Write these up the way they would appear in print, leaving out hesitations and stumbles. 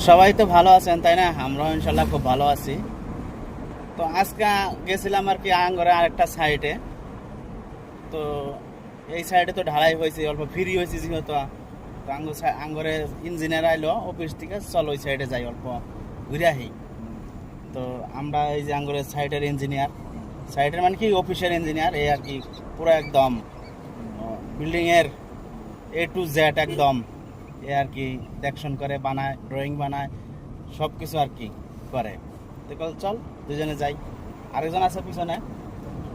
সবাই তো ভালো আছেন তাই না? আমরাও ইনশাল্লাহ খুব ভালো আছি। তো আজকে গেছিলাম আর কি আঙ্গরে আরেকটা সাইডে। তো এই সাইডে তো ঢালাই হয়েছে, অল্প ফ্রি হয়েছে যেহেতু। তো আঙ্গরে ইঞ্জিনিয়ার আইলো অফিস থেকে, চল ওই সাইডে যাই, অল্প ঘুরে আহি। তো আমরা এই যে আঙ্গরের সাইডের ইঞ্জিনিয়ার, সাইডের মানে কি অফিসের ইঞ্জিনিয়ার, এই আর কি পুরো একদম বিল্ডিংয়ের A to Z একদম এ আর কি দেখশন করে, বানায়, ড্রয়িং বানায়, সব কিছু আর কি করে। তো চল দুজনে যাই, আরেকজন আছে পিছনে।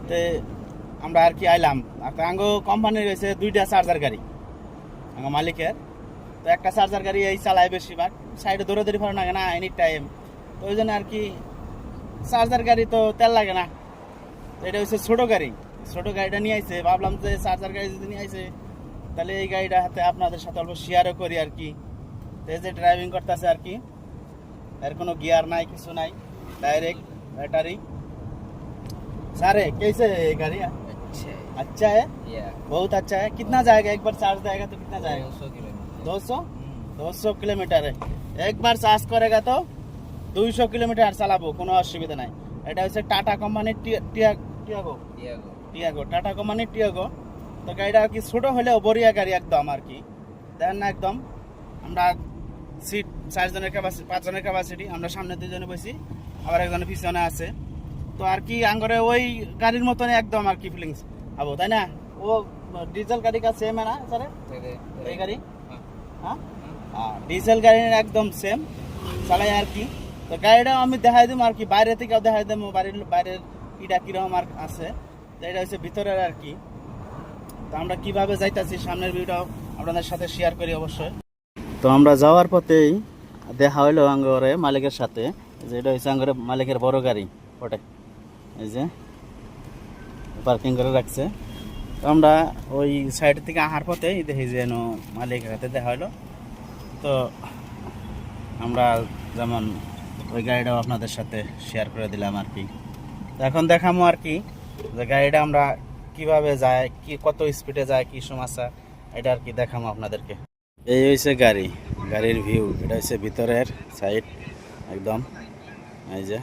তো আমরা আর কি আইলাম। আঙ্গ কোম্পানির রয়েছে দুইটা চার্জার গাড়ি আঙ্গ মালিকের। তো একটা চার্জার গাড়ি এই চালায় বেশিরভাগ, সাইডে দৌড়াদৌড়ি ভালো লাগে না এনি টাইম। তো ওই জন্য আর কি চার্জার গাড়ি তো তেল লাগে না। তো এটা হচ্ছে ছোটো গাড়ি, ছোটো গাড়িটা নিয়ে আইছে। ভাবলাম যে চার্জার গাড়ি যদি নিয়ে আইছে তাহলে এই গাড়িটা হাতে আপনাদের সাথে অল্প শেয়ারও করি আর কি। তো এই যে ড্রাইভিং করতেছে আর কি, এর কোনো গিয়ার নাই, কিছু নাই, डायरेक्ट बैटरी। सारे कैसे है ये गाड़ी? अच्छा है, बहुत अच्छा है। कितना जाएगा एक बार चार्ज देगा तो कितना जाएगा? 200 किलोमीटर है। एक बार चार्ज करेगा तो 200 किलोमीटर চালাবো, কোনো অসুবিধা নাই। এটা হচ্ছে টাটা কোম্পানির টিয়াগো, টাটা কোম্পানির টিয়াগো। তো গাড়িটা আর কি ছোটো হলেও বড়িয়া গাড়ি একদম আর কি, দেখেন না একদম। আমরা সিট 4 জনের ক্যাপাসিটি, 5 জনের ক্যাপাসিটি, আমরা সামনে 2 জনে বসি, আবার একজনের পিছনে আছে। তো আর কি আঙ্গরে ওই গাড়ির মতনই একদম আর কি ফিলিংস হবো, তাই না? ও ডিজেল গাড়ি কা সেম है ना सर? এই গাড়ি হ্যাঁ ডিজেল গাড়ি একদম সেম চালাই আর কি। তো গাড়িটা আমি দেখাই দিম আর কি, বাইরে থেকেও দেখাই দেবো বাইরের ইটা কিরকম আর আছে। তো এটা হচ্ছে ভিতরের আর কি। তো আমরা কিভাবে যাইতেছি সামনের ভিউটাও আপনাদের সাথে শেয়ার করি অবশ্যই। তো আমরা যাওয়ার পথেই দেখা হইলো আঙ্গরে মালিকের সাথে, যে এটা হচ্ছে আঙ্গরে মালিকের বড় গাড়ি ওটাই, এই যে পার্কিং করে রাখছে। তো আমরা ওই সাইড থেকে আহার পথে দেখি যে মালিকের হাতে দেখা হইলো। তো আমরা যেমন ওই গাড়িটাও আপনাদের সাথে শেয়ার করে দিলাম আর কি। তো এখন দেখামো আর কি যে গাড়িটা আমরা কিভাবে যায়, কি কত স্পিডে যায়, কি সমস্যা, এটা আর কি দেখামো আপনাদেরকে। এই হচ্ছে গাড়ির ভিউ, এটা হচ্ছে ভিতরের সাইড একদম, এই যে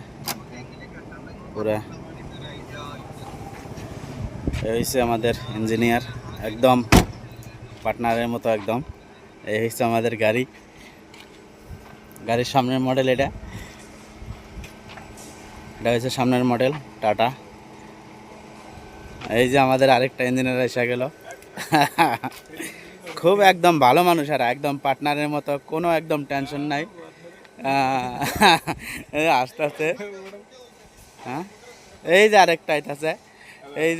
পুরা। এই হচ্ছে আমাদের ইঞ্জিনিয়ার, একদম পার্টনারের মতো একদম। এই হচ্ছে আমাদের গাড়ির সামনের মডেল, এটা হচ্ছে সামনের মডেল টাটা। এই যে আমাদের আরেকটা ইঞ্জিনিয়ার এসে গেল, খুব একদম ভালো মানুষ, আর একদম পার্টনারের মতো, কোনো একদম টেনশন নাই। আস্তে আস্তে হ্যাঁ, এই যে আরেকটা আছে, এই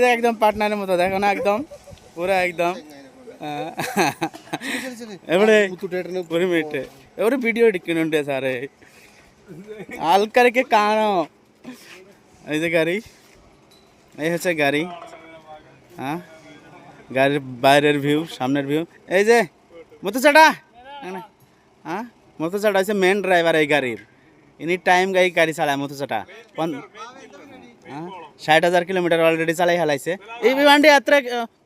যে একদম পার্টনারের মতো, দেখো না একদম পুরো একদম। এবারে এবারে ভিডিও টিকিয়ে উঠে সারে আলকার কে কানো। এই যে গাড়ি, এই হচ্ছে গাড়ি। হ্যাঁ, গাড়ির বাইরের ভিউ, সামনের ভিউ। এই যে মতো হচ্ছে মেন ড্রাইভার এই গাড়ির, এনি টাইম গাড়ি চালায় মতো 60,000 किलोमीटर ऑलरेडी चलाई हलाइसे। ये भिवंडी यात्रा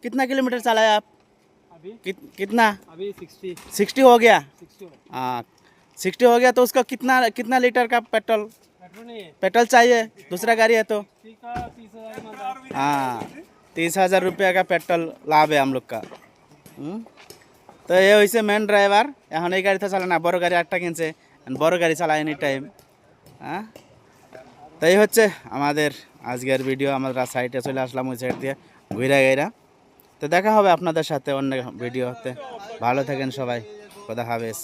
कितना किलोमीटर चलाए आप? कितना? अभी 60 हो गया। 60 हो गया। तो उसका कितना लीटर का पेट्रोल चाहिए? दूसरा गाड़ी है तो 30,000 रुपया का पेट्रोल लाभ है हम लोग का। तो ये वैसे मेन ड्राइवर এখন এই গাড়িতে চালায় না, বড় গাড়ি একটা কিনছে, বড় গাড়ি চালায় এনি টাইম। তো এই হচ্ছে আমাদের আজকের ভিডিও। আমরা সাইটে চলে আসলাম ওই সাইড দিয়ে ঘুরে গেরা। তো দেখা হবে আপনাদের সাথে অন্য ভিডিওতে। ভালো থাকেন সবাই, খোদা হাফেজ।